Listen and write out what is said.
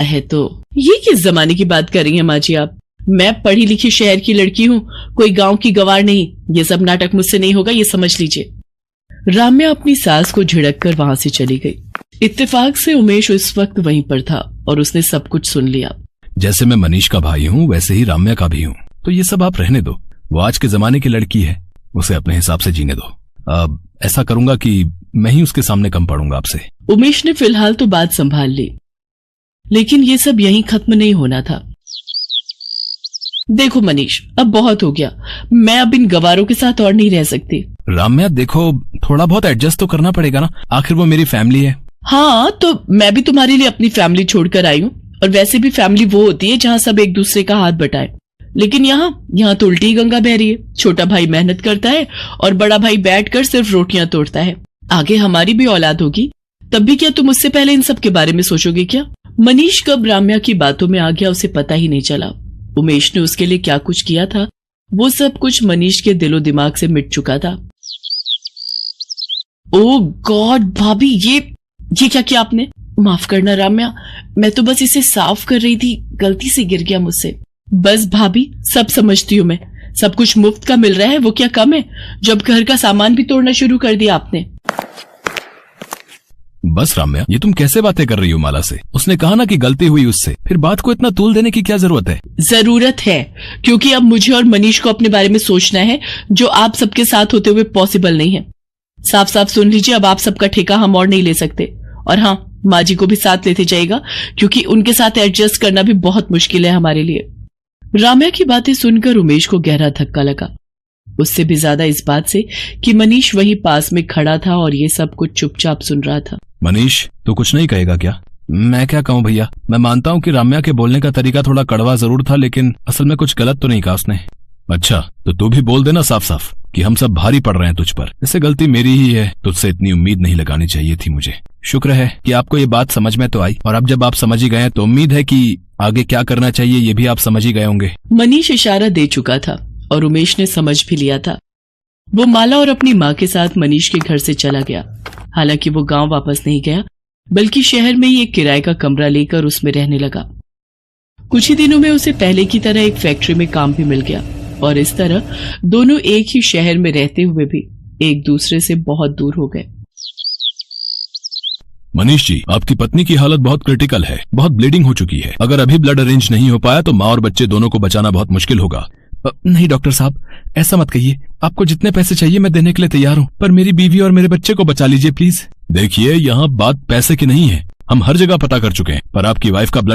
है तो ये किस जमाने की बात कर रही हैं माँ जी आप? मैं पढ़ी लिखी शहर की लड़की हूँ, कोई गांव की गवार नहीं। ये सब नाटक मुझसे नहीं होगा, ये समझ लीजिए। राम्या अपनी सास को झिड़क कर वहां से चली गई। इत्तेफाक से उमेश उस वक्त वहीं पर था और उसने सब कुछ सुन लिया। जैसे मैं मनीष का भाई हूँ वैसे ही राम्या का भी हूँ, तो ये सब आप रहने दो। वो आज के जमाने की लड़की है, उसे अपने हिसाब से जीने दो। अब ऐसा करूंगा कि मैं ही उसके सामने कम पड़ूंगा आपसे। उमेश ने फिलहाल तो बात संभाल ली, लेकिन ये सब यहीं खत्म नहीं होना था। देखो मनीष, अब बहुत हो गया, मैं अब इन गवारों के साथ और नहीं रह सकती। राम्या देखो, थोड़ा बहुत एडजस्ट तो करना पड़ेगा ना, आखिर वो मेरी फैमिली है। हाँ, तो मैं भी तुम्हारे लिए अपनी फैमिली छोड़कर आई हूँ, और वैसे भी फैमिली वो होती है जहाँ सब एक दूसरे का हाथ बटाए। लेकिन यहाँ तो उल्टी गंगा बह रही है। छोटा भाई मेहनत करता है और बड़ा भाई बैठकर सिर्फ रोटियां तोड़ता है। आगे हमारी भी औलाद होगी, तब भी क्या तुम उससे पहले इन सब के बारे में सोचोगे क्या? मनीष कब राम्या की बातों में आ गया उसे पता ही नहीं चला। उमेश ने उसके लिए क्या कुछ किया था, वो सब कुछ मनीष के दिलो दिमाग से मिट चुका था। ओ गॉड भाभी, ये क्या किया आपने? माफ करना राम्या, मैं तो बस इसे साफ कर रही थी, गलती से गिर गया मुझसे। बस भाभी, सब समझती हूँ मैं, सब कुछ मुफ्त का मिल रहा है, वो क्या कम है जब घर का सामान भी तोड़ना शुरू कर दिया आपने। बस राम्या, ये तुम कैसे बातें कर रही हो माला से? उसने कहा ना कि गलती हुई उससे, फिर बात को इतना तूल देने की क्या जरूरत है? जरूरत है, क्योंकि अब मुझे और मनीष को अपने बारे में सोचना है, जो आप सबके साथ होते हुए पॉसिबल नहीं है। साफ साफ सुन लीजिए, अब आप सबका ठेका हम और नहीं ले सकते। और हाँ, माँ जी को भी साथ लेते जाएगा, क्योंकि उनके साथ एडजस्ट करना भी बहुत मुश्किल है हमारे लिए। राम्या की बातें सुनकर उमेश को गहरा धक्का लगा, उससे भी ज्यादा इस बात से कि मनीष वहीं पास में खड़ा था और ये सब कुछ चुपचाप सुन रहा था। मनीष, तू कुछ नहीं कहेगा क्या? मैं क्या कहूँ भैया, मैं मानता हूँ कि राम्या के बोलने का तरीका थोड़ा कड़वा जरूर था, लेकिन असल में कुछ गलत तो नहीं कहा उसने। अच्छा, तो तू भी बोल देना साफ साफ कि हम सब भारी पड़ रहे हैं तुझ पर। इससे गलती मेरी ही है, तुझसे इतनी उम्मीद नहीं लगानी चाहिए थी मुझे। शुक्र है कि आपको ये बात समझ में तो आई, और अब जब आप समझ ही गए तो उम्मीद है कि आगे क्या करना चाहिए ये भी आप समझ ही गए होंगे। मनीष इशारा दे चुका था और उमेश ने समझ भी लिया था। वो माला और अपनी माँ के साथ मनीष के घर से चला गया। हालांकि वो गांव वापस नहीं गया, बल्कि शहर में ही एक किराए का कमरा लेकर उसमें रहने लगा। कुछ ही दिनों में उसे पहले की तरह एक फैक्ट्री में काम भी मिल गया, और इस तरह दोनों एक ही शहर में रहते हुए भी एक दूसरे से बहुत दूर हो गए। मनीष जी, आपकी पत्नी की हालत बहुत क्रिटिकल है, बहुत ब्लीडिंग हो चुकी है। अगर अभी ब्लड अरेंज नहीं हो पाया तो माँ और बच्चे दोनों को बचाना बहुत मुश्किल होगा। नहीं डॉक्टर साहब, ऐसा मत कहिए। आपको जितने पैसे चाहिए मैं देने के लिए तैयार हूँ, पर मेरी बीवी और मेरे बच्चे को बचा लीजिए प्लीज। देखिए, यहाँ बात पैसे की नहीं है, हम हर जगह पता कर चुके हैं, पर आपकी वाइफ का ब्लड